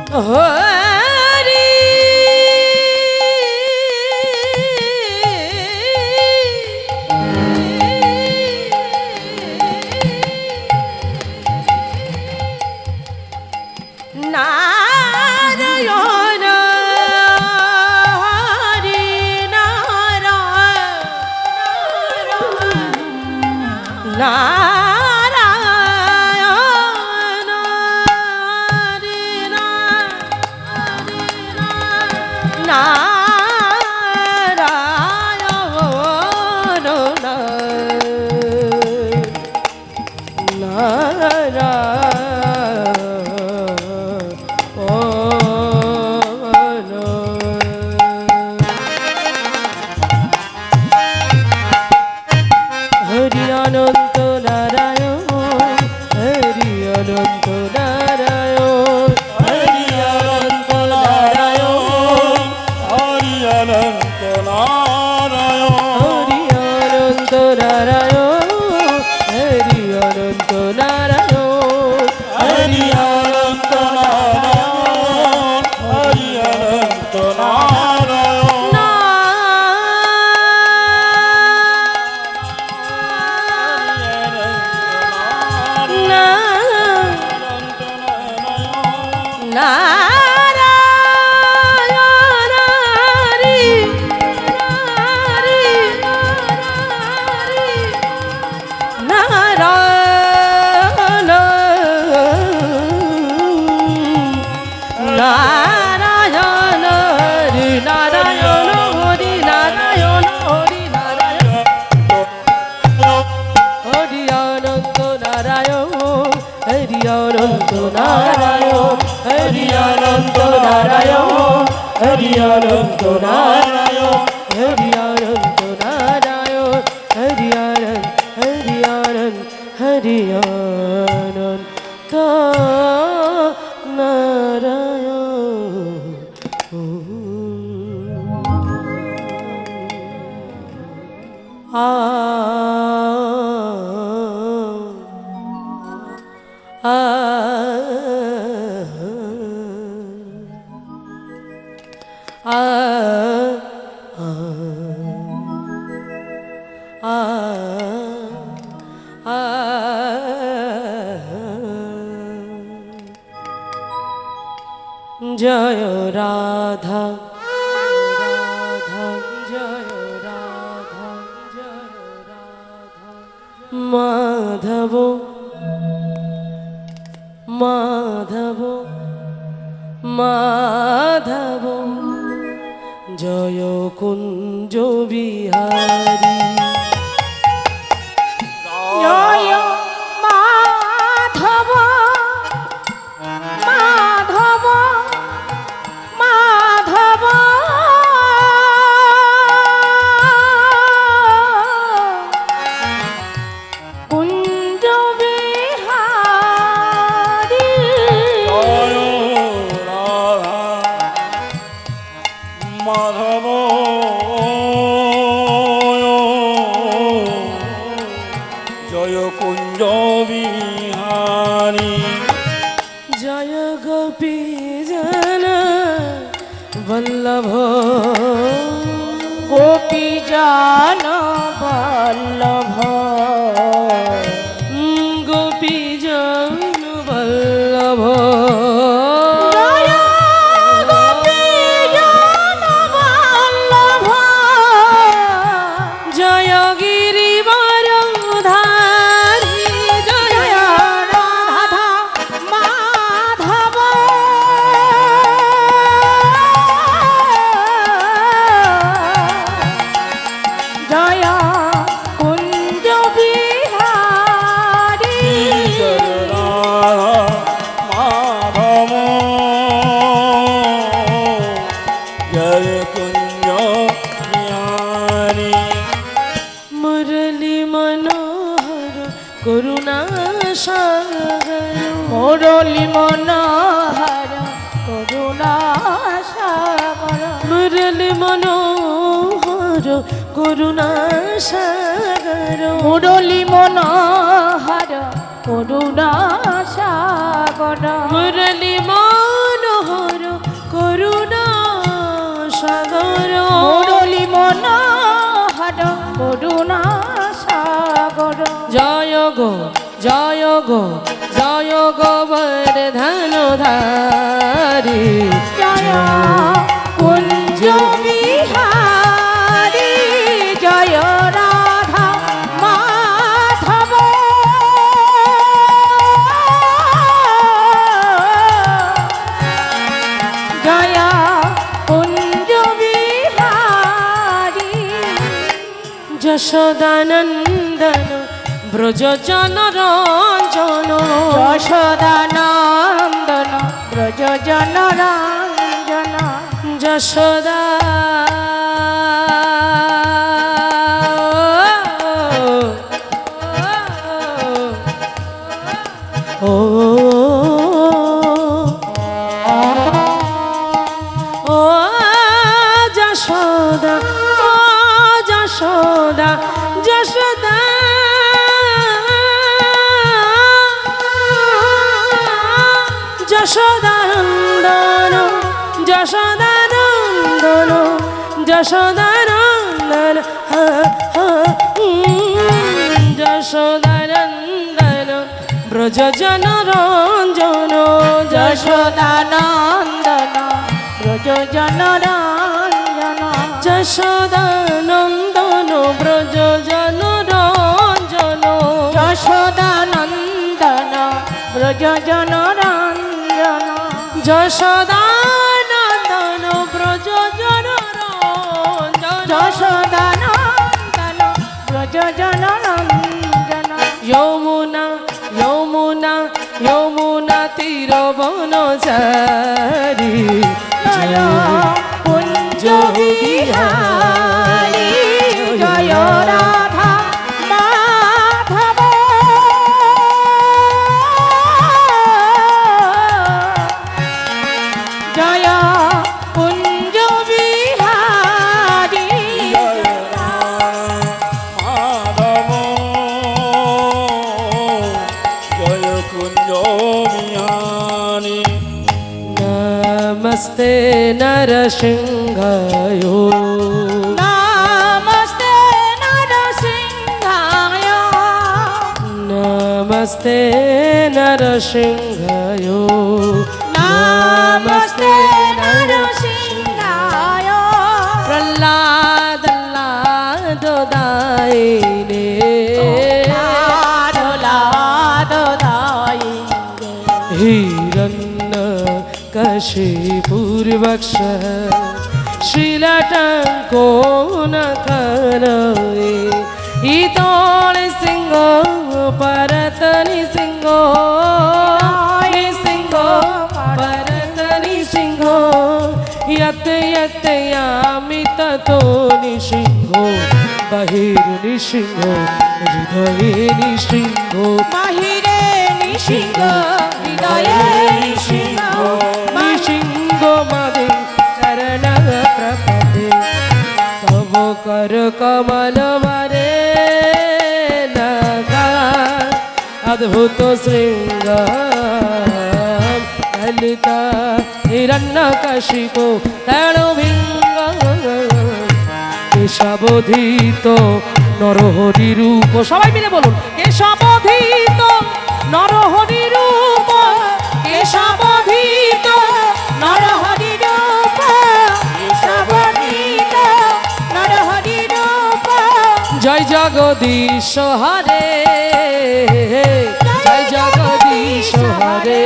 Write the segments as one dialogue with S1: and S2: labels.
S1: হরি নারায়ণ হরি নারায়ণ নারায়ণ হরি অনন্ত নারায়ণ হরি অনন্ত নারায়ণ
S2: হরি অনন্ত নারায়ণ হরি অনন্ত নারায়ণ
S1: হরি অনন্ত নারায়ণ হরি অনন্ত নারায়ণ
S2: হরি অনন্ত নারায়ণ হরি অনন্ত নারায়ণ
S1: নারায়ণ হরি হরি নারায়ণ নারায়ণ হরি নারায়ণ হরি নারায়ণ হরি নারায়ণ হরি অনন্ত নারায়ণ হরি অনন্ত নারায়ণ হরি অনন্ত নারায়ণ হরি অনন্ত নারায়ণ হরি অনন্ত নারায়ণ হরি অনন্ত হরি অনন্ত জয় রাধা রাধা জয় রাধা জয় রাধা মাধব মাধব মাধব জয় কুঞ্জ বিহারী
S3: জয় মাধব মাধব মাধব কুঞ্জ বিহারী
S2: জয় রাধা মাধব জয় কুঞ্জ বিহারী
S1: জয় গোপী জন বল্লভ
S3: গোপী জন বল্লভ
S1: গোপী জন বল্লভ
S3: জয় গোপী জন বল্লভ
S1: জয় গিরিবর ধারী জয়
S3: জয় রাধা মাধব জয় কুঞ্জ বিহারী
S2: মাধব জয় কুঞ্জ বিহারী
S1: মুরলী মনোহর করুণা সাগর
S3: মুরলী মনোহর করুণা সাগর
S1: মুরলী মনোহর করুণা সাগর
S3: মুরলী মনোহর করুণা সাগর
S1: মুরলী মনোহর
S3: মনোহর করুণা সাগর
S1: জয় গো জয় গো জয় গোবর্ধনধারী
S3: জয় কুঞ্জ বিহারী জয় রাধা মাধব জয় কুঞ্জ বিহারী
S1: যশোদানন্দন ব্রজ জনরঞ্জন
S3: যশোদানন্দন ব্রজ জনরঞ্জন
S1: যশোদা ও ও যশোদা ও যশোদা যশোদা যশোদানন্দন যশোদানন্দন যশোদানন্দন যশোদানন্দন ব্রজ জনরঞ্জন
S3: যশোদানন্দন ব্রজ জনরঞ্জন
S1: যশোদানন্দন ব্রজ জনরঞ্জন
S3: যশোদানন্দন ব্রজ জনরঞ্জন
S1: যশোদানন্দন ব্রজ জনরঞ্জন
S3: যশোদানন্দন ব্রজ জনরঞ্জন
S1: যমুনা যমুনা যমুনা তীরবনচারী
S3: জয় কুঞ্জ বিহারী জয় রাধা মাধব জয় কুঞ্জ বিহারী
S2: মাধব জয় কুঞ্জ বিহারী
S1: নমস্তে নরসিংহায়
S3: নমস্তে নরসিংহায়
S1: নমস্তে নরসিংহায়
S3: নমস্তে নরসিংহায়
S1: প্রহ্লাদ দায়িনে হিরণ্য কশিপুর্বক্ষ শ্রীলটঙ্কোন করয়ে ইতোল সিংহ পরতনি সিংহ সিংহ পরতনি সিংহ यत यत यामि ततो निसिंहो बहिर्निसिंहो हृदये निसिंहो
S3: বাহিরে নিসিংহ হৃদয়ে নিসিংহ
S1: निसिंहो मदे शरण प्रपदे तव कर कमल वरे नगा अद्भुत श्रृंग ललिता হিরণ্যকশিপু তণুভিঙ্গ কেশবধিত নরহরি রূপ সবাই মিলে বলুন কেশবধিত নরহরি রূপ কেশবধিত
S3: নরহরি রূপ কেশবধিত নরহরি রূপ
S1: জয় জগদীশ হরে জয় জগদীশ হরে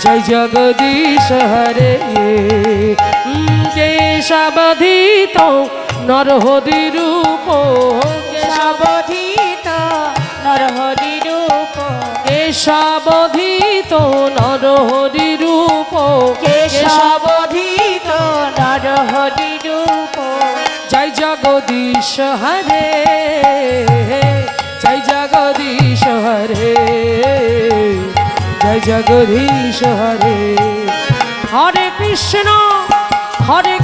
S1: জয় জগদীশ হরে কেশবধিত নরহরি রূপ
S3: কেশবধিত নরহরি রূপ
S1: কেশবধিত নরহরি রূপ
S3: কেশবধিত নরহরি রূপ
S1: জয় জগদীশ হরে জয় জগদীশ হরে জয় জগদীশ হরে হরে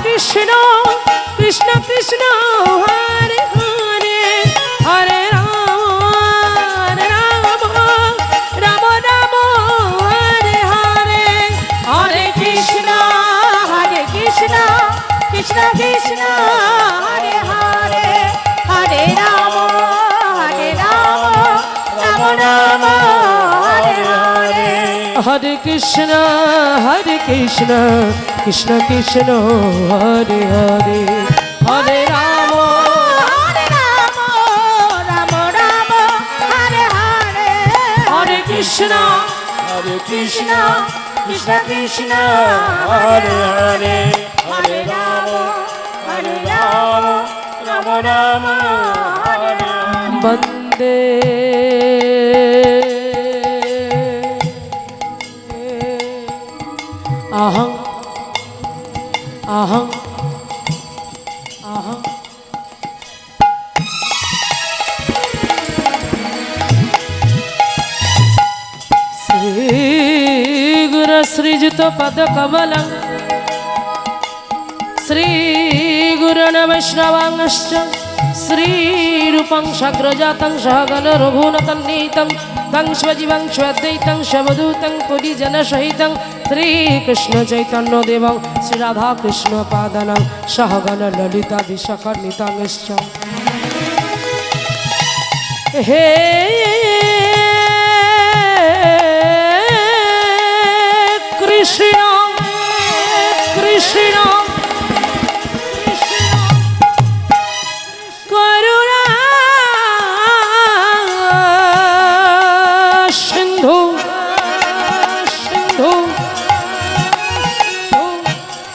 S1: কৃষ্ণ কৃষ্ণ কৃষ্ণ হরে হরে হরে রাম রাম রাম হরে হরে
S3: হরে কৃষ্ণ কৃষ্ণ কৃষ্ণ
S1: হরে কৃষ্ণ কৃষ্ণ কৃষ্ণ হরে হরে হরে রাম
S3: হরে রাম রাম রাম হরে হরে
S1: হরে কৃষ্ণ
S2: কৃষ্ণ কৃষ্ণ কৃষ্ণ হরে হরে হরে রাম রাম রাম হরে হরে
S1: বন্দে अहं अहं अहं श्री श्रीयुत पदकमलं श्रीगुरुन् वैष्णवांश्च श्रीरूपं सग्रजातं सहगण रघुनतन्नीतं तं स्वजीवं स्वद्वैतं स्ववधूतं पुरीजनसहितं श्रीकृष्ण चैतन्य देवं श्रीराधा कृष्ण पादनं सहगण ललिता विशाखान्वितांश्च हे कृष्ण कृष्ण करुणा सिंधु सिंधु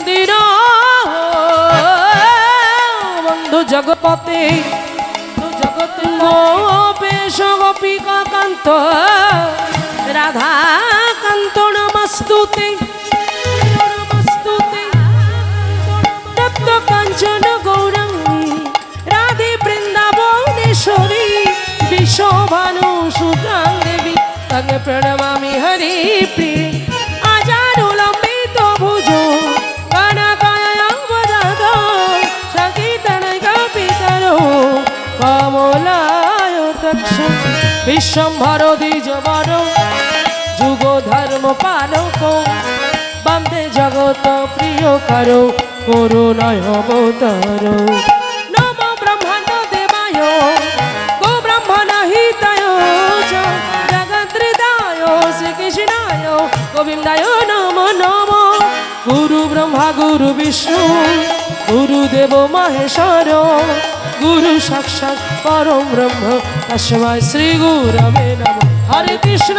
S1: दीना बंधु जगपते जगत गोपेश गोपिका कांत राधा कांत नमस्तुते नमस्तुते तप्त कांचन गौरंगी राधे वृंदावनेश्वरी विशोभानु सुतां देवी तंग प्रणमामि हरि प्रिय आजानुलंबित भुजो कनकायावदातो संकीर्तन कपितरो कमलाय तक्ष विश्वम्भरो द्विजवरो जुगो धर्म पालको बंदे जगत प्रिय करो करुणाय अवतारो नमो ब्रह्मांड देवाय गो ब्रह्मण हिताय च जगद्हृदाय श्रीकृष्णाय गोविन्दाय नमो नमो गुरु ब्रह्मा गुरु विष्णु गुरुदेव महेश्वर गुरु साक्षात् परम ब्रह्म तस्मै श्री गुरवे नमः हरे कृष्ण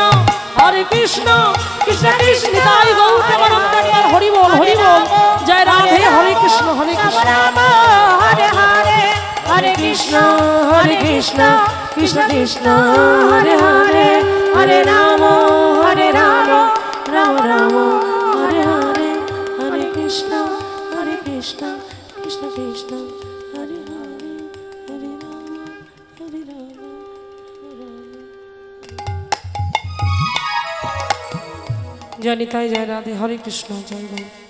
S1: कृष्ण कृष्ण निताय गौर प्रेमानंद हरि बोल जय राधे हरे कृष्ण
S3: राम हरे हरे हरे कृष्ण कृष्ण कृष्ण हरे हरे हरे राम राम राम हरे हरे हरे कृष्ण कृष्ण कृष्ण हरे हरे हरे राम
S1: जय निताय जय राधे हरे कृष्ण जय गौर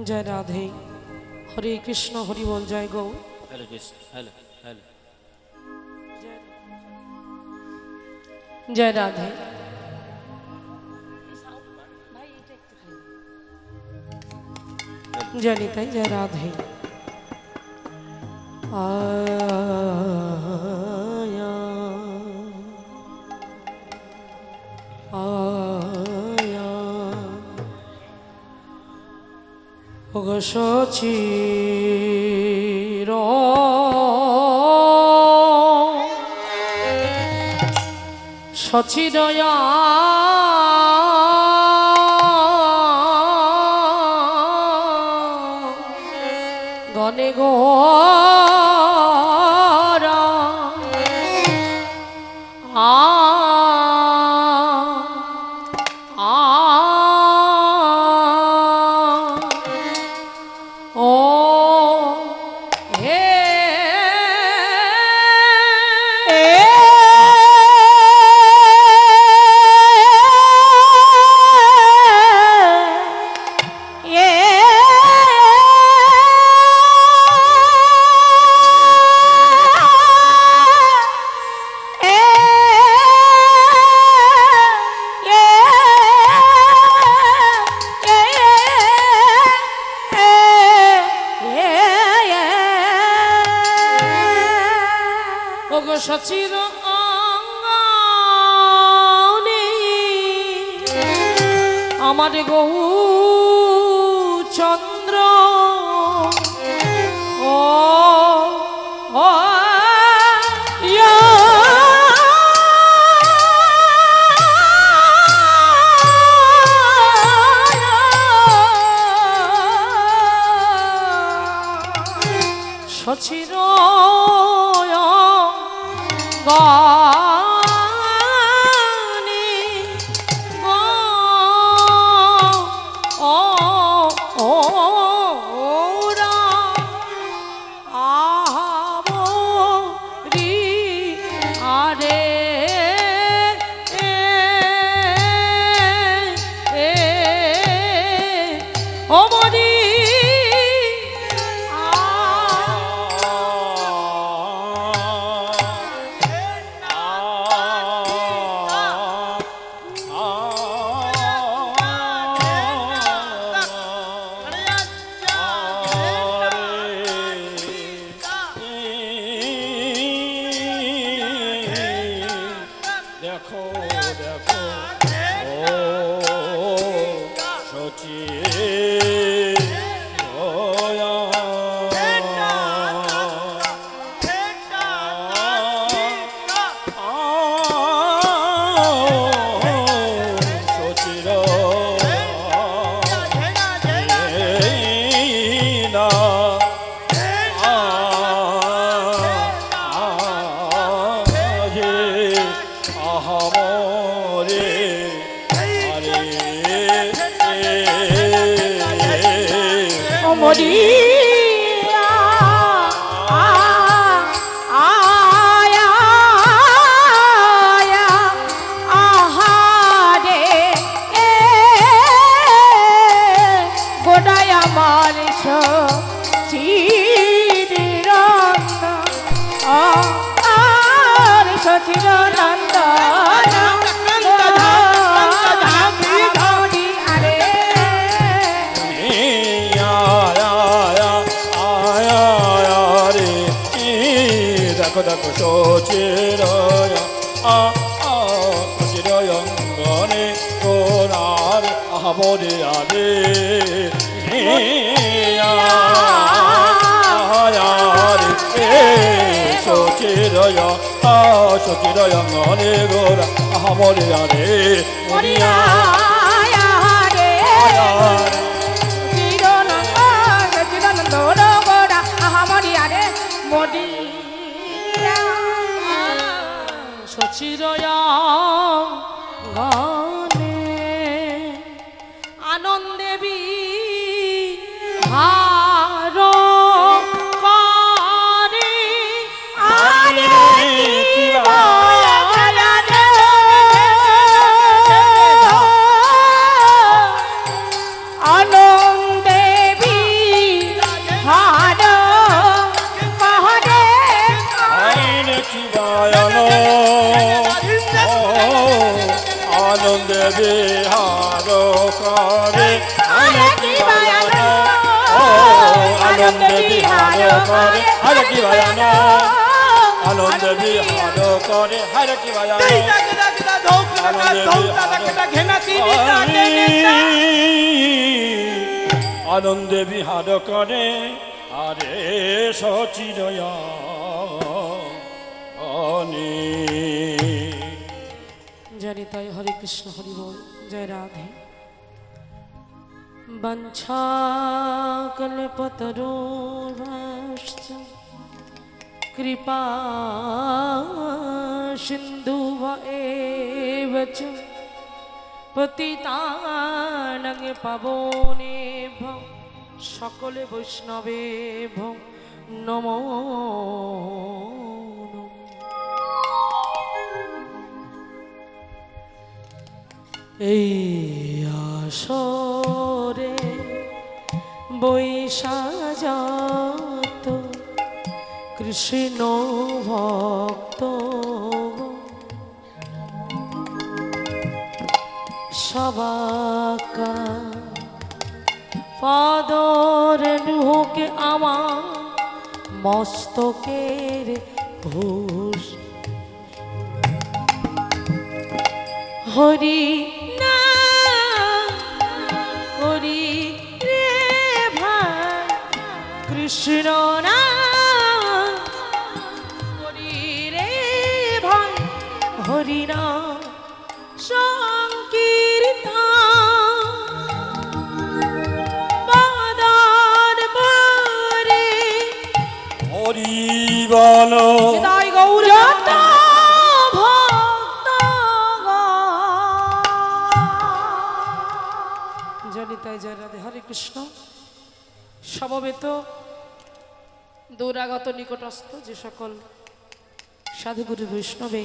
S1: জয় রাধে হরে কৃষ্ণ হরি বল জয় গৌ
S2: হরে কৃষ্ণ হ্যালো হ্যালো
S1: জয় রাধে জয় নিতাই জয় রাধে আয়া আয়া ওগো সচির সচিদয়া গনে গোরা আ আ ও হে ওগো সচির অঙ্গনে আমার গৌ চন্দ্র ও ও ইয়া সচির গানে গো ও ও ওরা আহাবো রি আরে ও মরি
S2: দেখো দেখো ও সচি
S3: মরিয়া আয়া আহারে গোটায় আমার সচির আর সচির
S2: দেখো দেখো সচিরয়া সচিরয় গনে তোরার আহবরে আরে সচিরয় সচিরয় গনে গোরা আহবরে আরে মরিয়া
S1: সচিরয়া গানে আনন্দেবী হার করে
S3: আনন্দে
S2: আনন্দে বিহার করে হরে কি ভয়ান আনন্দে বিহার করে হরে কি ভয়ান আনন্দে বিহার করে আরে সচিরয়ানি
S1: জানি তাই হরে কৃষ্ণ হরি বল জয় রাধে বঞ্ছা কল্পতরুশ্চ কৃপা সিন্ধু এব চ পতিতানং পাবনেভ্যো সকলে বৈষ্ণবেভ্যো নমো নমঃ। এই আসরে বৈশাজাত কৃষ্ণ ভক্ত সবাকা পাদর নুহকে আমার মস্তকের ভূষ হরি না হরি রে ভাই কৃষ্ণ না হরি রে ভাই হরি না
S2: হরিবল
S1: জনিতাই জয় রাধে হরে কৃষ্ণ। সমবেত দূরাগত নিকটস্থ যে সকল সাধুগুরু বৈষ্ণবে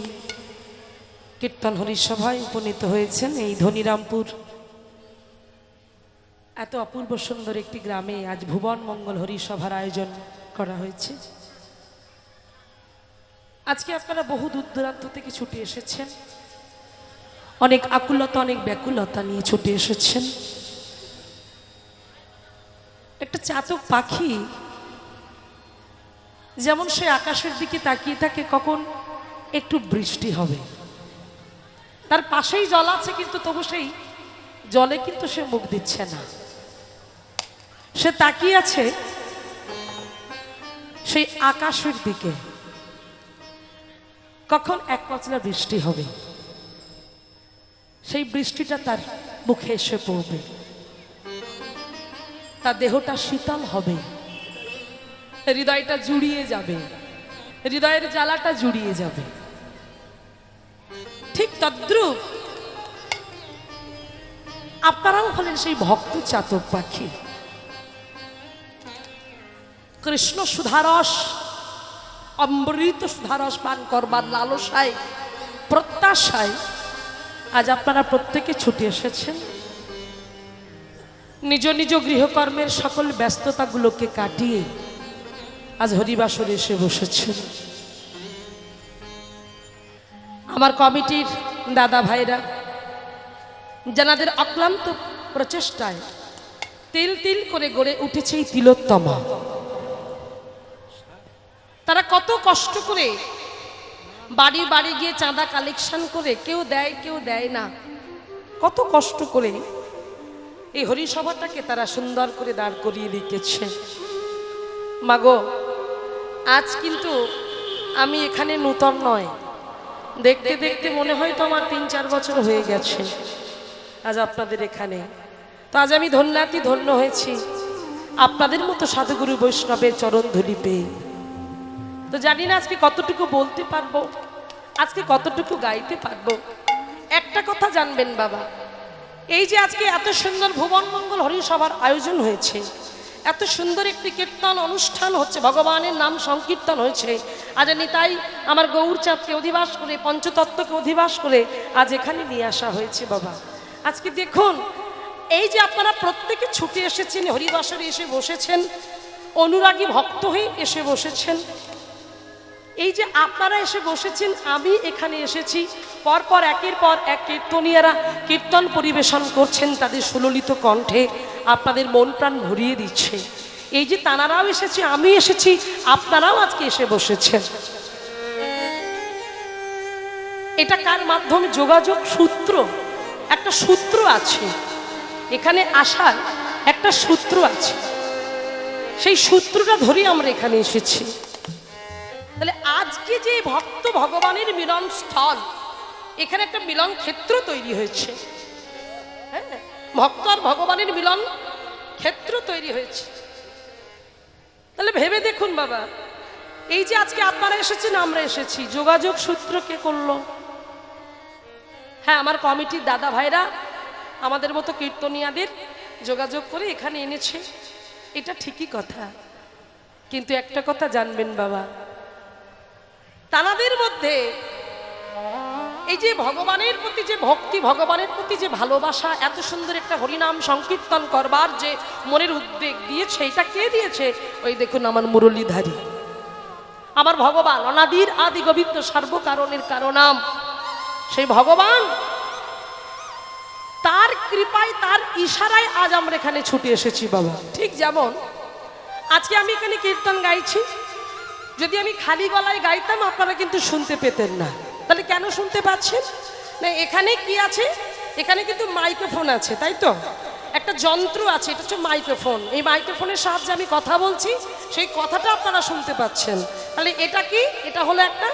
S1: কীর্তন হরিসভায় উপনীত হয়েছেন এই ধনিরামপুর এত অপূর্ব সুন্দর একটি গ্রামে আজ ভুবন মঙ্গল হরিসভার আয়োজন করা হয়েছে। আজকে আপনারা বহু দূর দূরান্ত থেকে ছুটে এসেছেন, অনেক আকুলতা অনেক ব্যাকুলতা নিয়ে ছুটে এসেছেন। একটা চাতক পাখি যেমন সে আকাশের দিকে তাকিয়ে থাকে কখন একটু বৃষ্টি হবে, তার পাশেই জল আছে কিন্তু তবু সেই জলে কিন্তু সে মুখ দিচ্ছে না, সে তাকিয়ে আছে সেই আকাশের দিকে কখন এক পচলা বৃষ্টি হবে, সেই বৃষ্টিটা তার মুখে এসে পড়বে, তার দেহটা শীতল হবে, হৃদয়টা জুড়িয়ে যাবে, হৃদয়ের জ্বালাটা জুড়িয়ে যাবে। ঠিক তদ্রূপ আপনারাও হলেন সেই ভক্ত চাতক পাখি। কৃষ্ণ সুধারস অমৃত সুধারস পান করবার লালসায় প্রত্যাশায় আজ আপনারা প্রত্যেকে ছুটে এসেছেন, নিজ নিজ গৃহকর্মের সকল ব্যস্ততাগুলোকে কাটিয়ে আজ হরিবাসরে এসে বসেছেন। আমার কমিটির দাদা ভাইরা যাদের অক্লান্ত প্রচেষ্টায় তিল তিল করে গড়ে উঠেছে এই তিলোত্তমা, তারা কত কষ্ট করে বাড়ি বাড়ি গিয়ে চাঁদা কালেকশন করে, কেউ দেয় কেউ দেয় না, কত কষ্ট করে এই হরিসভাটাকে তারা সুন্দর করে দাঁড় করিয়ে রেখেছে। মাগো, আজ কিন্তু আমি এখানে নূতন নয়, দেখতে দেখতে মনে হয় তো আমার ৩-৪ বছর হয়ে গেছে আজ আপনাদের এখানে। তো আজ আমি ধন্যাতি ধন্য হয়েছি আপনাদের মতো সাধুগুরু বৈষ্ণবের চরণ ধুলি পেয়ে। তো জানি না আজকে কতটুকু বলতে পারবো, আজকে কতটুকু গাইতে পারবো। একটা কথা জানবেন বাবা, এই যে আজকে এত সুন্দর ভুবন মঙ্গল হরিসভার আয়োজন হয়েছে, এত সুন্দর একটি কীর্তন অনুষ্ঠান হচ্ছে, ভগবানের নাম সংকীর্তন হয়েছে, আজ নিতাই আমার গৌরচাঁদকে অধিবাস করে, পঞ্চতত্ত্বকে অধিবাস করে আজ এখানে নিয়ে আসা হয়েছে। বাবা আজকে দেখুন, এই যে আপনারা প্রত্যেকে ছুটে এসেছেন, হরিবাসরে এসে বসেছেন, অনুরাগী ভক্ত হয়ে এসে বসেছেন, এই যে আপনারা এসে বসেছেন, আমি এখানে এসেছি, পরপর একের পর এক কীর্তনীয়ারা কীর্তন পরিবেশন করছেন, তাদের সুললিত কণ্ঠে আপনাদের মন প্রাণ ভরিয়ে দিচ্ছে। এই যে তানারাও এসেছে, আমি এসেছি, আপনারাও আজকে এসে বসেছেন, এটা কার মাধ্যমে? যোগাযোগ সূত্র, একটা সূত্র আছে এখানে আসার, একটা সূত্র আছে, সেই সূত্রটা ধরে আমরা এখানে এসেছি। তাহলে আজকে যে ভক্ত ভগবানের মিলন স্থল, এখানে একটা মিলন ক্ষেত্র তৈরি হয়েছে। হ্যাঁ, ভক্ত আর ভগবানের মিলন ক্ষেত্র তৈরি হয়েছে। তাহলে ভেবে দেখুন বাবা, এই যে আজকে আপনারা এসেছেন, আমরা এসেছি, যোগাযোগ সূত্র কে করলো? হ্যাঁ, আমার কমিটির দাদা ভাইরা আমাদের মতো কীর্তনিয়াদের যোগাযোগ করে এখানে এনেছে, এটা ঠিকই কথা। কিন্তু একটা কথা জানবেন বাবা, তানাদের মধ্যে এই যে ভগবানের প্রতি যে ভক্তি, ভগবানের প্রতি যে ভালোবাসা, এত সুন্দর একটা হরিনাম সংকীর্তন করবার যে মনের উদ্বেগ দিয়েছে, এটা কে দিয়েছে? ওই দেখুন আমার মুরলীধারী, আমার ভগবান, অনাদির আদি গোবিন্দ, সর্বকারণের কারণাম সেই ভগবান, তার কৃপায়, তার ইশারায় আজ আমরা এখানে ছুটে এসেছি বাবা। ঠিক যেমন আজকে আমি এখানে কীর্তন গাইছি, যদি আমি খালি গলায় গাইতাম আপনারা কিন্তু শুনতে পেতেন না। তাহলে কেন শুনতে পাচ্ছেন না? এখানে কি আছে? এখানে কিন্তু মাইক্রোফোন আছে, তাই তো? একটা যন্ত্র আছে, এটা হচ্ছে মাইক্রোফোন। এই মাইক্রোফোনের সাহায্যে আমি কথা বলছি, সেই কথাটা আপনারা শুনতে পাচ্ছেন। তাহলে এটা কি? এটা হলো একটা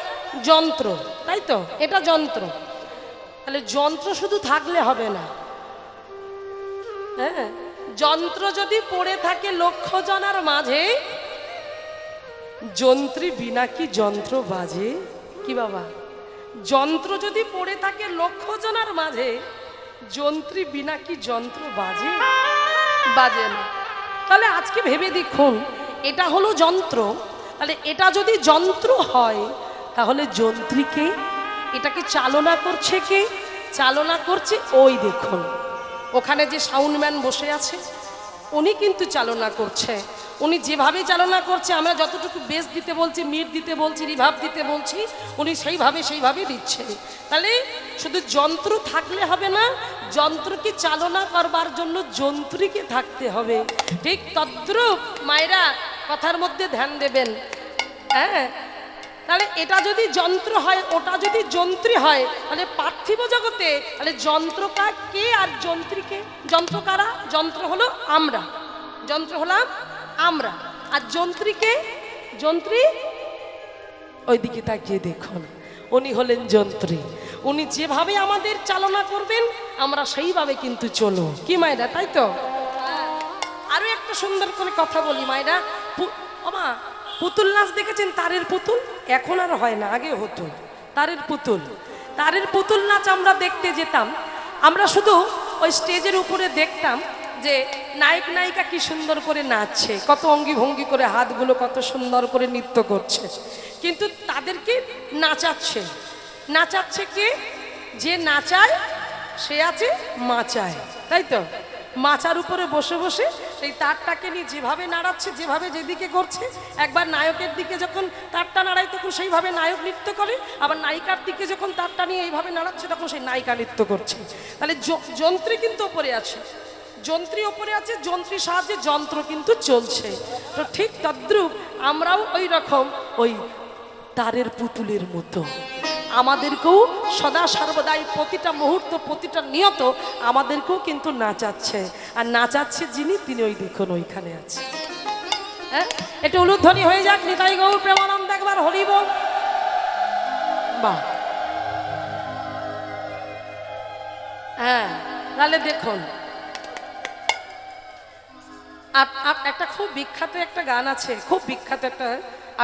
S1: যন্ত্র, তাই তো? এটা যন্ত্র। তাহলে যন্ত্র শুধু থাকলে হবে না। হ্যাঁ, যন্ত্র যদি পড়ে থাকে লক্ষ জনার মাঝে, যন্ত্রী বিনা কি যন্ত্র বাজে? কি বাবা, যন্ত্র যদি পড়ে থাকে লক্ষ জনার মাঝে, যন্ত্রী বিনা কি যন্ত্র বাজে? বাজে না। তাহলে আজকে ভেবে দেখুন, এটা হলো যন্ত্র। তাহলে এটা যদি যন্ত্র হয়, তাহলে যন্ত্রীকে, এটাকে চালনা করছে কে? চালনা করছে ওই দেখুন ওখানে যে সাউন্ডম্যান বসে আছে, উনি কিন্তু চালনা করছে। উনি যেভাবে চালনা করছে, আমরা যতটুকু বেস দিতে বলছি, মিট দিতে বলছি, রিভাব দিতে বলছি, উনি সেইভাবে দিচ্ছে। তাহলে শুধু যন্ত্র থাকলে হবে না, যন্ত্রকে চালনা করবার জন্য যন্ত্রীকে থাকতে হবে। ঠিক তদ্রূপ মায়েরা কথার মধ্যে ধ্যান দেবেন। হ্যাঁ, তাহলে এটা যদি যন্ত্র হয়, ওটা যদি যন্ত্রী হয়, তাহলে পার্থিব জগতে তাহলে যন্ত্রকা কে আর যন্ত্রীকে? যন্ত্র কারা? যন্ত্র হলো আমরা, যন্ত্র হলাম আমরা। আর যন্ত্রীকে? যন্ত্রী ওইদিকে তাকিয়ে দেখুন, উনি হলেন যন্ত্রী। উনি যেভাবে আমাদের চালনা করবেন, আমরা সেইভাবে কিন্তু চলবো। কি মায়েরা, তাই তো? আরো একটা সুন্দর করে কথা বলি মায়েরা, ওমা পুতুল নাচ দেখেছেন? তারের পুতুল এখন আর হয় না, আগে হতো তারের পুতুল। তারের পুতুল নাচ আমরা দেখতে যেতাম। আমরা শুধু ওই স্টেজের উপরে দেখতাম যে নায়ক নায়িকা কি সুন্দর করে নাচছে, কত অঙ্গি ভঙ্গি করে, হাতগুলো কত সুন্দর করে নৃত্য করছে, কিন্তু তাদেরকে নাচাচ্ছে। নাচাচ্ছে কে? যে নাচায় সে আছে মাচায়, তাই তো? মাচার উপরে বসে বসে সেই তারটাকে নিয়ে যেভাবে নাড়াচ্ছে, যেভাবে যেদিকে করছে, একবার নায়কের দিকে যখন তারটা নাড়ায় তখন সেইভাবে নায়ক নৃত্য করে, আবার নায়িকার দিকে যখন তারটা নিয়ে এইভাবে নাড়াচ্ছে তখন সেই নায়িকা নৃত্য করছে। তাহলে যন্ত্রী কিন্তু ওপরে আছে, যন্ত্রী ওপরে আছে, যন্ত্রীর সাহায্যে যন্ত্র কিন্তু চলছে। তো ঠিক তদ্রূপ আমরাও ওই রকম ওই তারের পুতুলের মতো, আমাদেরকেও সদা সর্বদাই প্রতিটা মুহূর্ত, প্রতিটা নিয়ত আমাদেরকেও কিন্তু নাচাচ্ছে। আর নাচাচ্ছে যিনি, তিনি ওই দেখুন ওইখানে আছে। হ্যাঁ, একটু উলুধ্বনি হয়ে যাক, নিতাই গৌর প্রেমানন্দ, একবার হরি বল। বাহ, হ্যাঁ। তাহলে দেখুন, একটা খুব বিখ্যাত একটা গান আছে, খুব বিখ্যাত একটা,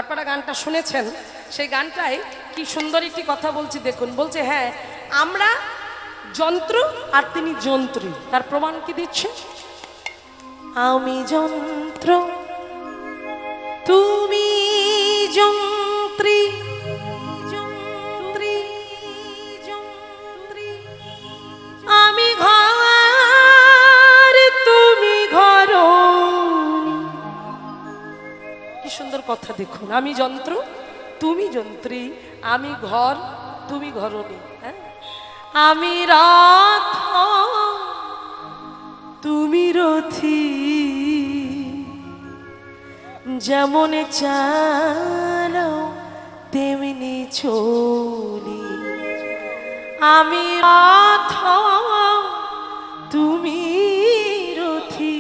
S1: আপনারা গানটা শুনেছেন। সেই গানটায় কি সুন্দর একটি কথা বলছি দেখুন। বলছে হ্যাঁ, আমরা যন্ত্র আর তিনি যন্ত্রী। তার প্রমাণ কি দিচ্ছে? আমি যন্ত্র, তুমি যন্ত্রী, যন্ত্রী, যন্ত্রী, আমি ঘর, তুমি ঘরণী। কি সুন্দর কথা দেখুন। আমি যন্ত্র, তুমি যন্ত্রী, আমি ঘর, তুমি ঘরণী। হ্যাঁ, আমি রথ, তুমি রথী, যেমন চালাও তেমনি চলি, আমি রথ তুমি রথী,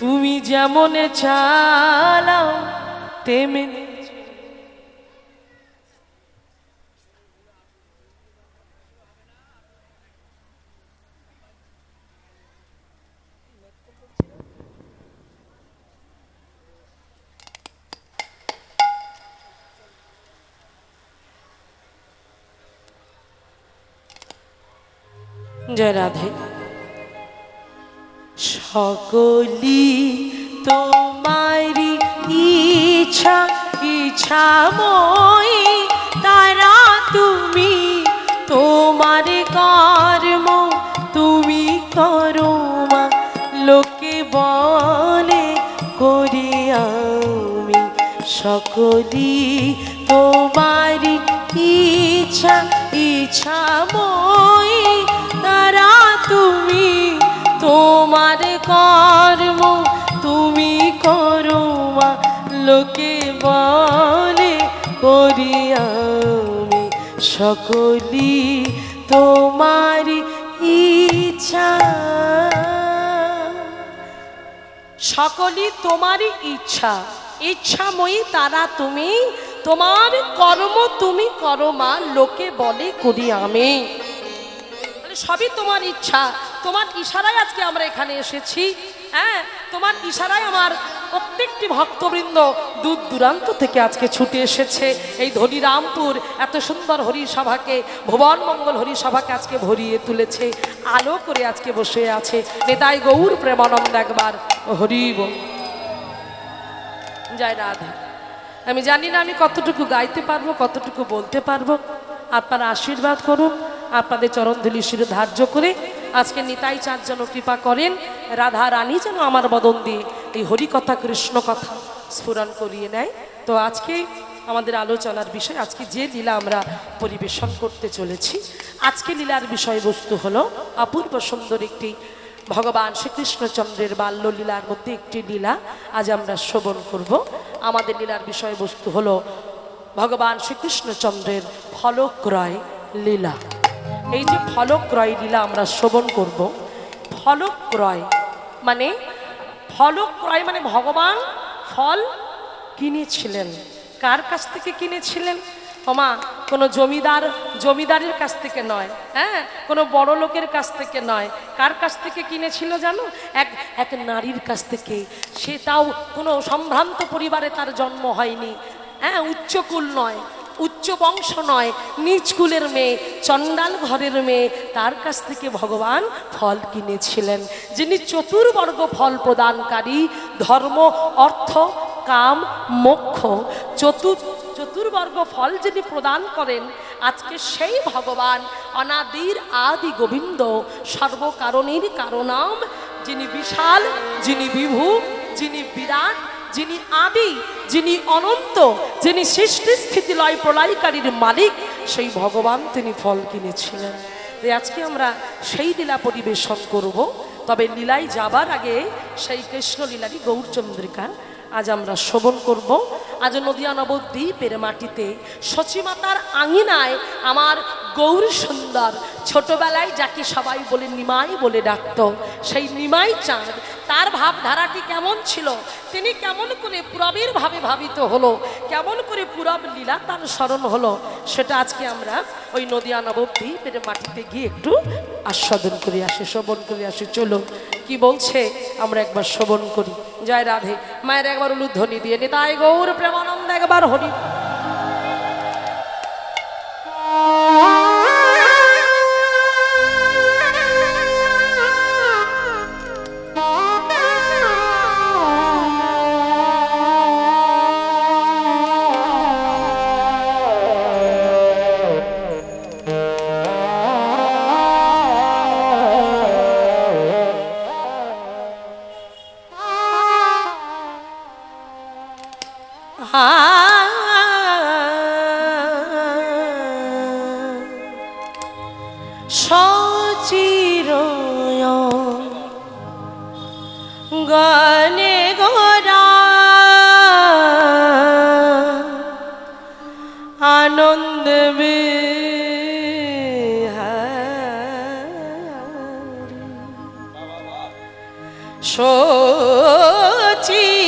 S1: তুমি যেমন চালাও তেমনি। জয় রাধে। সকলি তোমারি ইচ্ছা ইচ্ছাময়ী, তারা তুমি তোমার কর্ম তুমি করো মা, লোকে বলে করি আমি। সকলি তোমারি ইচ্ছা ইচ্ছাময়ী, তারা তুমি তোমার কর্ম তুমি করো মা, লোকে বলে করি আমি। সকলি তোমারি ইচ্ছা, সকলি তোমারই ইচ্ছা ইচ্ছাময়ী, তারা তুমি তোমার কর্ম তুমি করো মা, লোকে বলে করি আমি। সবই তোমার ইচ্ছা, তোমার ইশারায় আজকে আমরা এখানে এসেছি। হ্যাঁ, তোমার ইশারায় আমার প্রত্যেকটি ভক্তবৃন্দ দূর দূরান্ত থেকে আজকে ছুটে এসেছে এই ধনিরামপুর এত সুন্দর হরিসভাকে, ভুবন মঙ্গল হরিসভাকে আজকে ভরিয়ে তুলেছে, আলো করে আজকে বসে আছে। নেতাই গৌর প্রেমানন্দ একবার হরি বল। জয় রাধে। আমি জানি না আমি কতটুকু গাইতে পারবো, কতটুকু বলতে পারবো, আপনারা আশীর্বাদ করুন। আপনাদের চরণধূলি শিরে ধার্য করে আজকে নিতাই চাঁদ যেন কৃপা করেন, রাধা রানী যেন আমার বদন দিয়ে এই হরিকথা কৃষ্ণ কথা স্ফুরণ করিয়ে নেয়। তো আজকে আমাদের আলোচনার বিষয়, আজকে যে লীলা আমরা পরিবেশন করতে চলেছি, আজকে লীলার বিষয়বস্তু হলো অপূর্ব সুন্দর একটি ভগবান শ্রীকৃষ্ণচন্দ্রের বাল্যলীলার মধ্যে একটি লীলা আজ আমরা শ্রবণ করব। আমাদের লীলার বিষয়বস্তু হলো ভগবান শ্রীকৃষ্ণচন্দ্রের ফলক্রয় লীলা। এই যে ফলক্রয় লীলা আমরা শ্রবণ করব, ফলক্রয় মানে ভগবান ফল কিনেছিলেন। কার কাছ থেকে কিনেছিলেন? ওমা, কোনো জমিদারের কাছ থেকে নয়, হ্যাঁ, কোনো বড় লোকের কাছ থেকে নয়। কার কাছ থেকে কিনেছিল জানো? এক নারীর কাছ থেকে। সে তাও কোনো সম্ভ্রান্ত পরিবারে তার জন্ম হয়নি, হ্যাঁ, উচ্চকুল নয়, উচ্চ বংশ নয়, নিচ কুলের মেয়ে, চণ্ডাল ঘরের মেয়ে, তার কাছ থেকে ভগবান ফল কিনেছিলেন। যিনি চতুর্বর্গ ফল প্রদানকারী, ধর্ম অর্থ কাম মোক্ষ চতুর্বর্গ ফল যিনি প্রদান করেন, আজকে সেই ভগবান অনাদির আদি গোবিন্দ, সর্বকারণের কারণাম, যিনি বিশাল, যিনি বিভু, যিনি বিরাট, যিনি আদি, যিনি অনন্ত, যিনি সৃষ্টি স্থিতি লয় প্রলয়কারীর মালিক, সেই ভগবান তিনি ফল কিনেছিলেন। তাই আজকে আমরা সেই লীলা পরিবেশন করব। তবে লীলায় যাবার আগে সেই কৃষ্ণ লীলাটি গৌরচন্দ্রিকা আজ আমরা শ্রবণ করব। আজ নদিয়া নবদ্বীপের মাটিতে সচিমাতার আঙিনায় আমার গৌর সুন্দর, ছোটবেলায় যাকে সবাই বলে নিমাই বলে ডাকত, সেই নিমাই চাঁদ, তার ভাবধারাটি কেমন ছিল, তিনি কেমন করে পুরবের ভাবে ভাবিত হলো, কেমন করে পুরব লীলা তার স্মরণ হলো, সেটা আজকে আমরা ওই নদিয়া নবদ্বীপের মাটিতে গিয়ে একটু আস্বাদন করে আসি, শ্রবণ করে আসি। চলো কি বলছে আমরা একবার শ্রবণ করি। জয় রাধে। মায়ের একবার উলুধ্বনি দিয়ে নিতাই গৌর প্রেমানন্দ একবার হরি। সচির গনে গো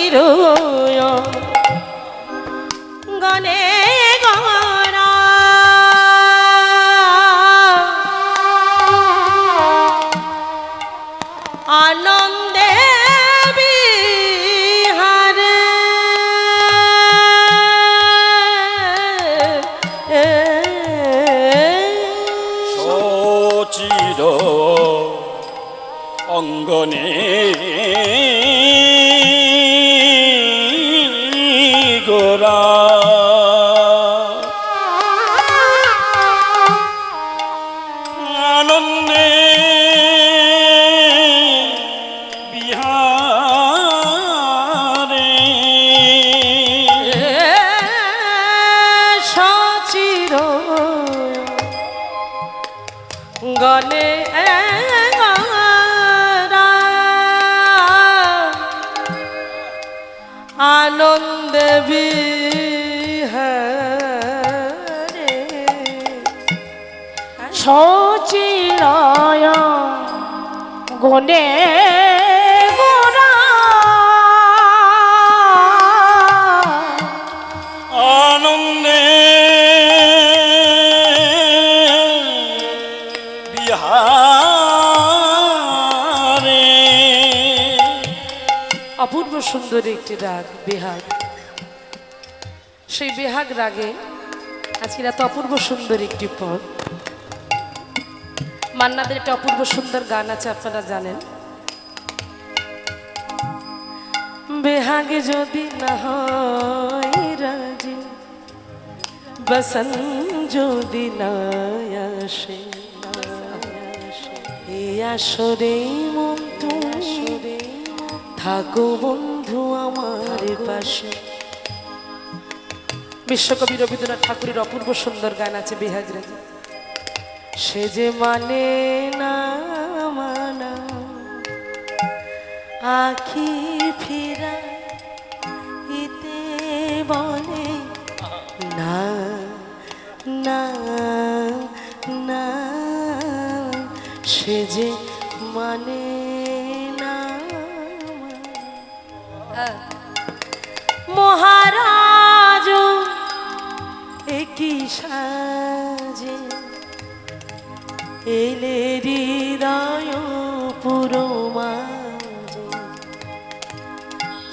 S3: চির গনে গরা আনন্দে বিহারে
S2: সচির অঙ্গনে গোরা আনন্দে বিহারে
S3: সচির গনে গরা আনন্দ বিহারে সচিরায় গনে গোরা
S2: আনন্দে বিহারে
S1: অপূর্ব সুন্দর একটি রাগ বেহাগ। সেই বেহাগ রাগে আজকের এত অপূর্ব সুন্দর একটি পদ। মান্নাদের একটা অপূর্ব সুন্দর গান আছে, আপনারা জানেন। বেহাগে যদি না হয় রাজি, বসন যদি না আসে, এই আসরে মন তুমি থাকো বন্ধু আমার পাশে। বিশ্বকবি রবীন্দ্রনাথ ঠাকুরের অপূর্ব সুন্দর গান আছে বেহাগ রাগে। সে যে মানে না মানা আখি ফিরা ইতে বলে না না না, সে যে মানে না মহারাজ একই সাজে এলে হৃদয় পুরো মাঝে,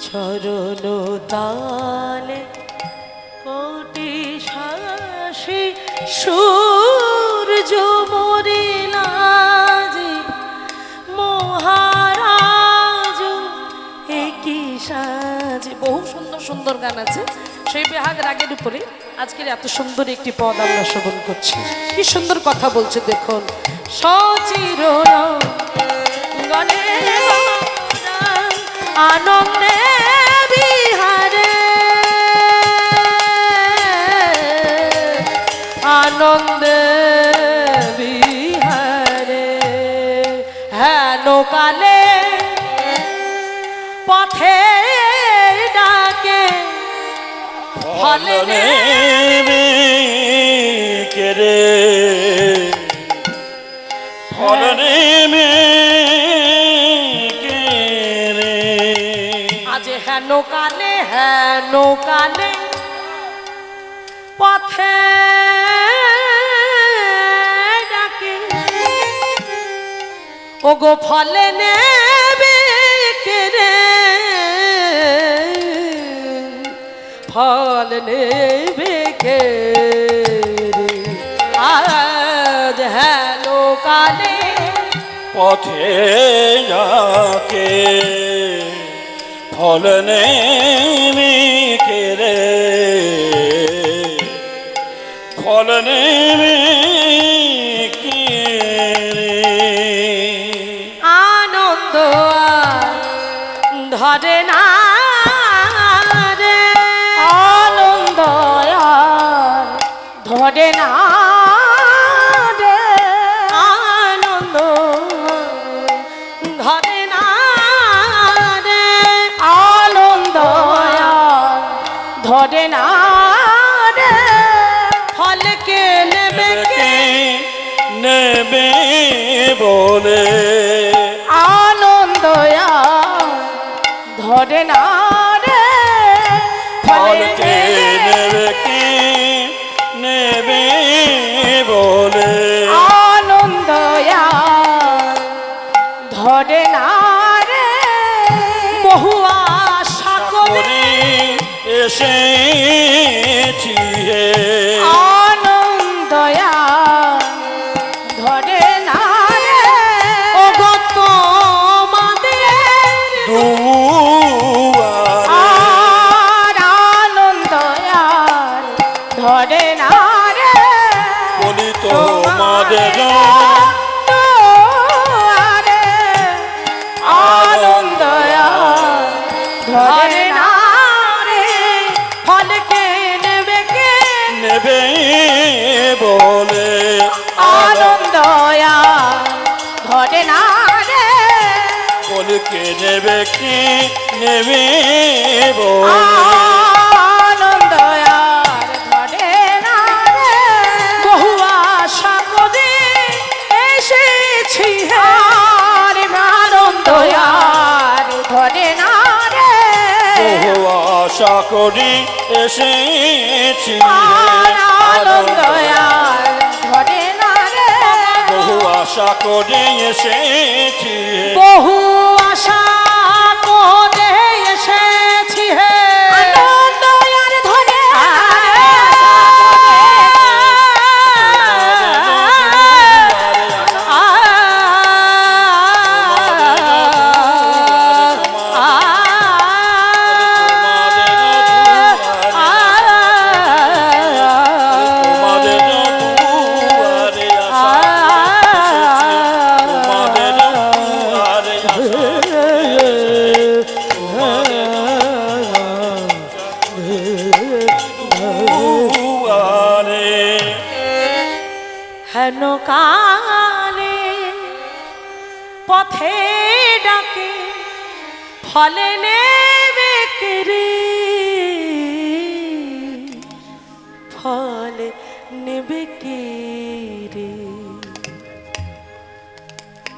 S1: চরণ তালে কোটি শাসী সূর্য মরিলা যে মহারাজ একই সাজে। বহু সুন্দর সুন্দর গান আছে সেই বেহাগ রাগের উপরে আজকের এত সুন্দর একটি পদ আমরা শ্রবণ করছি। কি সুন্দর কথা বলছে দেখুন। সচির গনে আনন্দে বিহারে, আনন্দে বিহারে হেন কালে পথে ডাকে ফলে
S2: নেবে কেরে ফল নেবে কেরে
S1: আজ হেন কালে পথে ডাকে ওগো ফলে নেবে কেরে, ফল নেবে কেরে। আজ হেন কালে
S2: পথে যাকে ফল নেবে কেরে ফল নেবে কেরে
S1: আনন্দ ধরে না রে,
S3: আনন্দ ধরে না রে,
S1: আনন্দ ধরে না রে,
S3: আনন্দ ধরে না রে,
S1: ফলকে নেবে কে
S2: নেবে বলে
S3: আনন্দ ধরে না রে,
S2: এসেছি হে
S3: আনন্দয়া ধরে না রে
S1: ও গো তোমাদের
S2: দুয়ারে
S3: আর আনন্দয়া ধরে না রে
S2: বলি তোমাদের
S3: দুয়ারে আনন্দয়া ধরে না রে ফল কে নেবে কে
S2: নেবে বলে
S3: আনন্দয়া ধরে না রে
S2: বলি কে নেবে কে নেবে বলে
S3: আনন্দয়া ধরে না রে
S1: বহু আশা করে
S3: এসেছি হার আনন্দয়া ধরে না রে
S2: বহু আশা করি এসেছি
S3: আনন্দয়া ধরে না রে
S2: বহু আশা করে এসেছি
S1: বহু আশা করে এসেছি হে
S3: আনন্দয়ার ধরে
S2: তোমাদের দুয়ারে আশা তোমাদের দুয়ারে আশা দুয়ারে
S1: হেন কালে পথে ডাকে ফলে নেবে কেরে ফলে নেবে কেরে।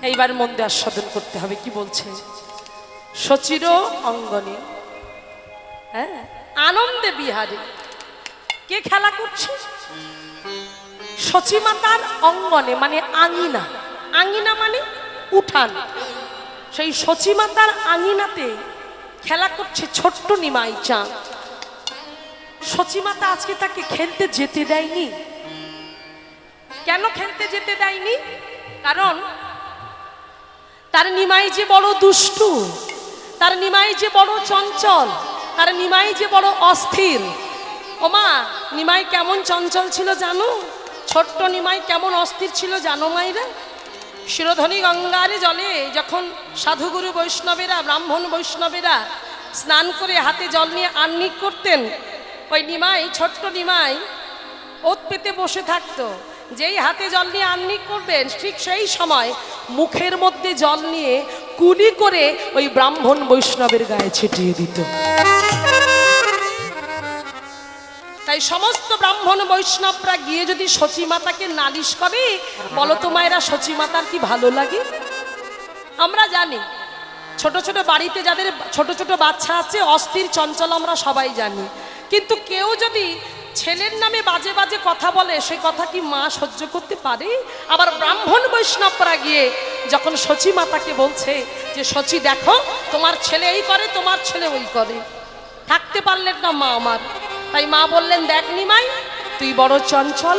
S1: এইবার মন দিয়ে আস্বাদন করতে হবে কি বলছে সচির অঙ্গনে, হ্যাঁ, আনন্দে বিহারে কে খেলা করছে? সচিমাতার অঙ্গনে মানে আঙিনা, আঙিনা মানে উঠান। সেই সচিমাতার আঙিনাতে খেলা করছে ছোট্ট নিমাই চাঁদ। সচিমাতা আজকে তাকে খেলতে যেতে দেয়নি। কেন খেলতে যেতে দেয়নি? কারণ তার নিমাই যে বড় দুষ্টু, তার নিমাই যে বড় চঞ্চল, তার নিমাই যে বড় অস্থির। ওমা, নিমাই কেমন চঞ্চল ছিল জানো? ছোট্ট নিমাই কেমন অস্থির ছিল জানো মাইরা? শিরোধনী গঙ্গার জলে যখন সাধুগুরু বৈষ্ণবেরা, ব্রাহ্মণ বৈষ্ণবেরা স্নান করে হাতে জল নিয়ে আহ্নিক করতেন, ওই নিমাই, ছোট্ট নিমাই ওত পেতে বসে থাকতো। যেই হাতে জল নিয়ে আহ্নিক করবেন ঠিক সেই সময় মুখের মধ্যে জল নিয়ে কুলি করে ওই ব্রাহ্মণ বৈষ্ণবের গায়ে ছিটিয়ে দিত। তাই সমস্ত ব্রাহ্মণ বৈষ্ণবরা গিয়ে যদি সচিমাতাকে নালিশ করে, বলো তো মায়েরা, সচিমাতার কি ভালো লাগে? আমরা জানি ছোট ছোট বাড়িতে যাদের ছোট ছোট বাচ্চা আছে অস্থির চঞ্চল আমরা সবাই জানি, কিন্তু কেউ যদি ছেলের নামে বাজে বাজে কথা বলে সেই কথা কি মা সহ্য করতে পারে? আবার ব্রাহ্মণ বৈষ্ণবরা গিয়ে যখন সচিমাতাকে বলছে যে সচি দেখো তোমার ছেলে এই করে, তোমার ছেলে ওই করে, থাকতে পারলেন না মা আমার। তাই মা বললেন, দেখ নিমাই, তুই বড় চঞ্চল,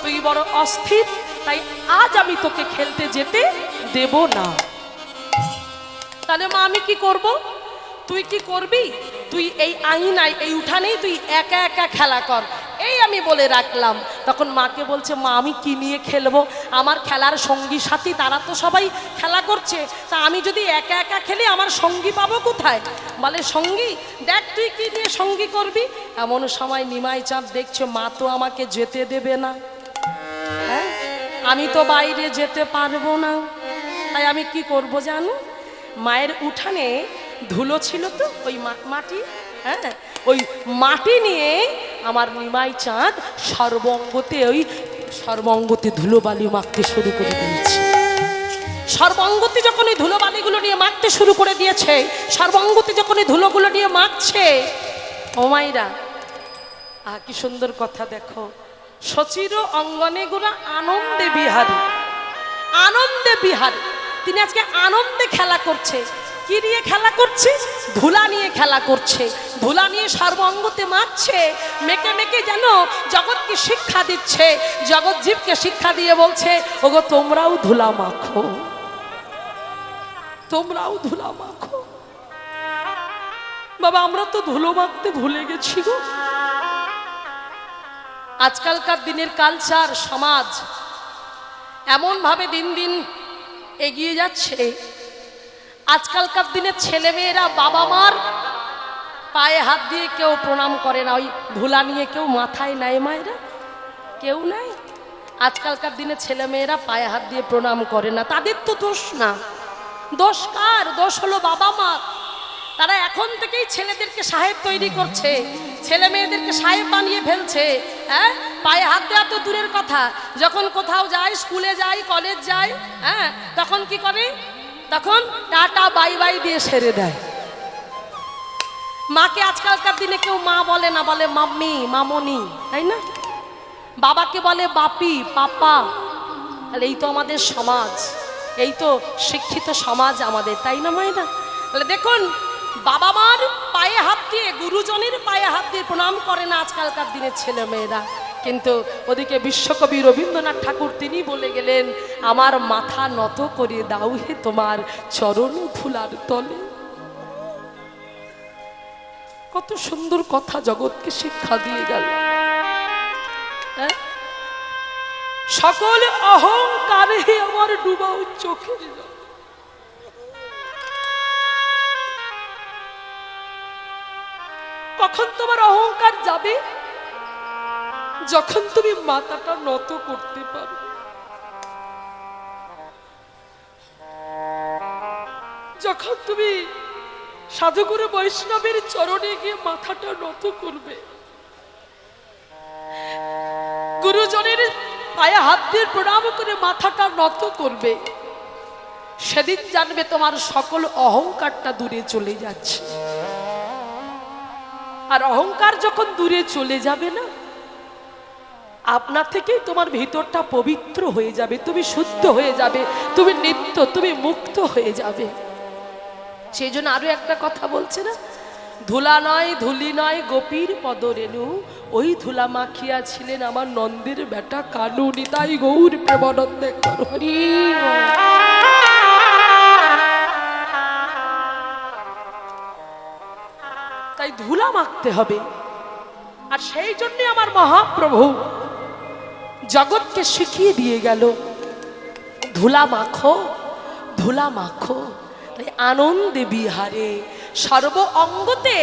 S1: তুই বড় অস্থির, তাই আজ আমি তোকে খেলতে যেতে দেব না। তাহলে মা আমি কি করব? তুই কি করবি? তুই এই আঙিনায়, এই উঠানেই তুই একা একা খেলা কর, এই আমি বলে রাখলাম। তখন মাকে বলছে, মা আমি কি নিয়ে খেলবো? আমার খেলার সঙ্গী সাথী তারা তো সবাই খেলা করছে, তা আমি যদি একা একা খেলি আমার সঙ্গী পাবো কোথায়? বলে, সঙ্গী দেখ তুই কি নিয়ে সঙ্গী করবি। এমন সময় নিমাই চাঁদ দেখছে মা তো আমাকে যেতে দেবে না, হ্যাঁ, আমি তো বাইরে যেতে পারবো না। তাই আমি কি করব জানো? মায়ের উঠানে ধুলো ছিল তো, ওই মাটি, হ্যাঁ, ওই মাটি নিয়ে আমার নিমাই চাঁদ সর্বঙ্গতে ধুলোবালি মাখতে শুরু করে দিয়েছে। সর্বঙ্গতে যখন এই ধুলোবালিগুলো নিয়ে মাখতে শুরু করে দিয়েছে, সর্বঙ্গতে যখন এই ধুলোগুলো নিয়ে মাখছে, ও মাইরা কি সুন্দর কথা দেখো, সচির অঙ্গনে গুলো আনন্দে বিহারে, আনন্দে বিহারে তিনি আজকে আনন্দে খেলা করছে। কি নিয়ে খেলা করছে? ধুলা নিয়ে খেলা করছে, ধুলা নিয়ে সর্বাঙ্গতে মাখছে, মেকে মেকে যেন জগৎকে শিক্ষা দিচ্ছে। জগৎ জীবকে শিক্ষা দিয়ে বলছে, ওগো তোমরাও ধুলা মাখো, তোমরাও ধুলা মাখো। বাবা আমরা তো ধুলো মাখতে ভুলে গেছি গো। আজকালকার দিনের কালচার, সমাজ এমন ভাবে দিন দিন এগিয়ে যাচ্ছে, আজকালকার দিনের ছেলেমেয়েরা বাবা মার পায়ে হাত দিয়ে কেউ প্রণাম করে না, ওই ধুলা নিয়ে কেউ মাথায় নেয়, মায়েরা কেউ নেয়। আজকালকার দিনে ছেলেমেয়েরা পায়ে হাত দিয়ে প্রণাম করে না, তাদের তো দোষ না। দোষ কার? দোষ হলো বাবা মা। তারা এখন থেকেই ছেলেদেরকে সাহেব তৈরি করছে, ছেলে মেয়েদেরকে সাহেব বানিয়ে ফেলছে। হ্যাঁ, পায়ে হাত দেওয়া তো দূরের কথা, যখন কোথাও যায়, স্কুলে যায়, কলেজ যায়, হ্যাঁ তখন কি করে? তখন টাটা বাই বাই দিয়ে সেরে দেয়। মাকে আজকালকার দিনে কেউ মা বলে না, বলে মাম্মি, মামনি, তাই না? বাবাকে বলে বাপি, পাপা। তাহলে এই তো আমাদের সমাজ, এই তো শিক্ষিত সমাজ আমাদের, তাই না মায়েরা? তাহলে দেখুন, বাবা মার পায়ে হাত দিয়ে, গুরুজনের পায়ে হাত দিয়ে প্রণাম করে না আজকালকার দিনের ছেলে মেয়েরা। কিন্তু ওদিকে বিশ্বকবি রবীন্দ্রনাথ ঠাকুর তিনি বলে গেলেন, আমার মাথা নত করে দাও হে তোমার চরণ ধুলার তলে। কত সুন্দর কথা জগৎকে শিক্ষা দিয়ে গেল। সকল অহংকারে আমার ডুবাও চোখের জল। কখন তোমার অহংকার যাবে? যখন তুমি মাথাটা নত করতে পারো। যখন তুমি সাধুগুরু বৈষ্ণবের চরণে গিয়ে মাথাটা নত করবে, গুরুজনের পায়ে হাত দিয়ে প্রণাম করে মাথাটা নত করবে, সেদিন জানবে তোমার সকল অহংকারটা দূরে চলে যাচ্ছে। আর অহংকার যখন দূরে চলে যাবে না, আপনা থেকেই তোমার ভিতরটা পবিত্র হয়ে যাবে, তুমি শুদ্ধ হয়ে যাবে, তুমি নিত্য, তুমি মুক্ত হয়ে যাবে। সেই জন্য আরো একটা কথা বলছে না, ধুলা নয় ধুলি নয় গোপীর পদরেণু, ওই ধুলা মাখিয়া ছিলেন আমার নন্দের বেটা কানু, নিতাই গৌর প্রেমানন্দে হরি। তাই ধুলা মাখতে হবে। আর সেই জন্য আমার মহাপ্রভু জগৎকে শিখিয়ে দিয়ে গেল, ধুলা মাখো, ধুলা মাখো। তাই আনন্দে বিহারে সর্ব অঙ্গতে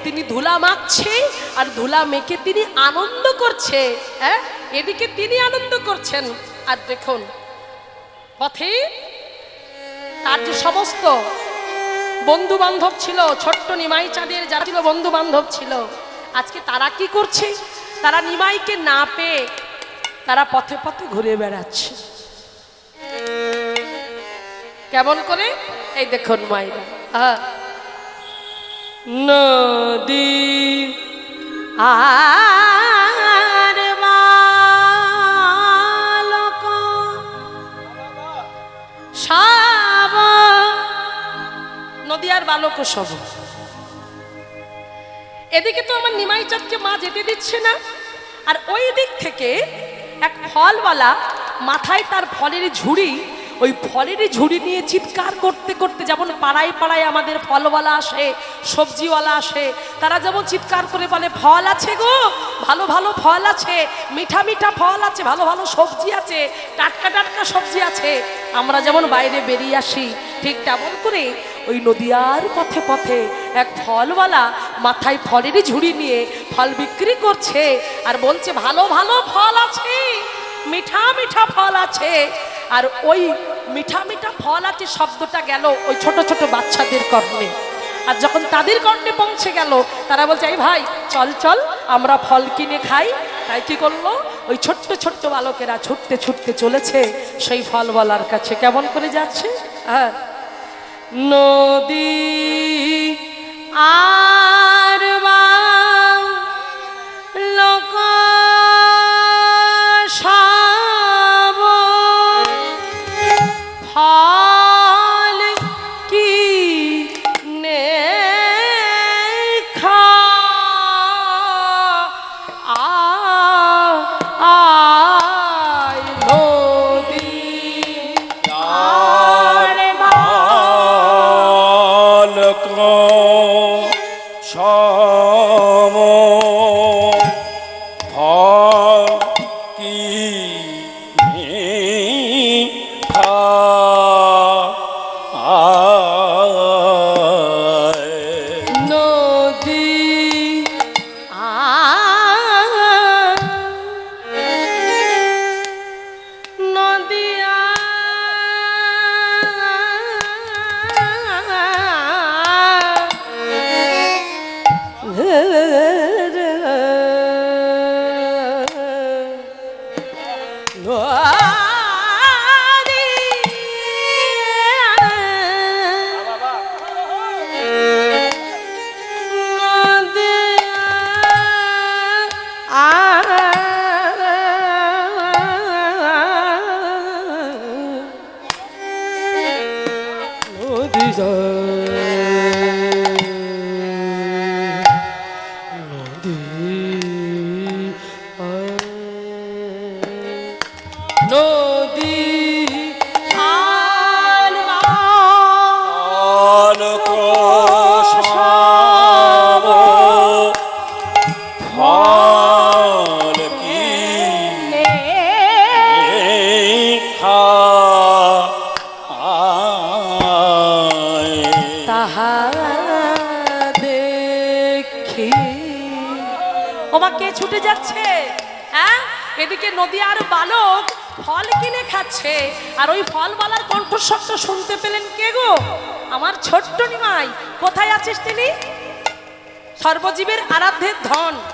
S1: তিনি ধুলা মাখছে, আর ধুলা মেখে তিনি আনন্দ করছে। হ্যাঁ, এদিকে তিনি আনন্দ করছেন, আর দেখুন পথে তার যে সমস্ত বন্ধু বান্ধব ছিল, ছোট্ট নিমাই চাঁদের যারা ছিল বন্ধু বান্ধব ছিল, আজকে তারা কি করছে? তারা নিমাইকে না পেয়ে তারা পথে পথে ঘুরে বেড়াচ্ছে। কেমন করে? এই দেখুন মায়েরা, নদী আর বালক সব, নদী আর বালক সব। এদিকে তো আমার নিমাই চাঁদকে মা যেতে দিচ্ছে না, আর ওই দিক থেকে এক ফলওয়ালা মাথায় তার ফলের ঝুড়ি, ওই ফলের ঝুড়ি নিয়ে চিৎকার করতে করতে, যেমন পাড়ায় পাড়ায় আমাদের ফলওয়ালা আসে, সবজিওয়ালা আসে, তারা যেমন চিৎকার করে বলে ফল আছে গো, ভালো ভালো ফল আছে, মিঠা মিঠা ফল আছে, ভালো ভালো সবজি আছে, টাটকা টাটকা সবজি আছে, আমরা যেমন বাইরে বেরিয়ে আসি, ঠিক তেমন করে ওই নদিয়ার পথে পথে এক ফলওয়ালা মাথায় ফলের ঝুড়ি নিয়ে ফল বিক্রি করছে, আর বলছে ভালো ভালো ফল আছে, মিঠা মিঠা ফল আছে। আর ওই মিঠা মিঠা ফল আছে শব্দটা গেল ওই ছোট ছোট বাচ্চাদের কর্ণে, আর যখন তাদের কর্ণে পৌঁছে গেল, তারা বলছে এই ভাই চল চল আমরা ফল কিনে খাই। তাই কি করলো, ওই ছোট্ট ছোট্ট বালকেরা ছুটতে ছুটতে চলেছে সেই ফলওয়ালার কাছে। কেমন করে যাচ্ছে? হ্যাঁ, নদী আর বালক সব ফল কি
S2: সম ফল কি
S1: নদী নদিয়া নদী
S2: আলোক সম ফল কি
S1: তাহা দেখি ওমা কে ছুটে যাচ্ছে, হ্যাঁ? এদিকে নদী আর বালক ফল কিনে খাচ্ছে, আর ওই ফলওয়ালার কণ্ঠস্বরটা শুনতে পেলেন কে গো? আমার ছোট্ট নিমাই। কোথায় আছিস তিনি? সর্বজীবের আরাধ্যের ধন।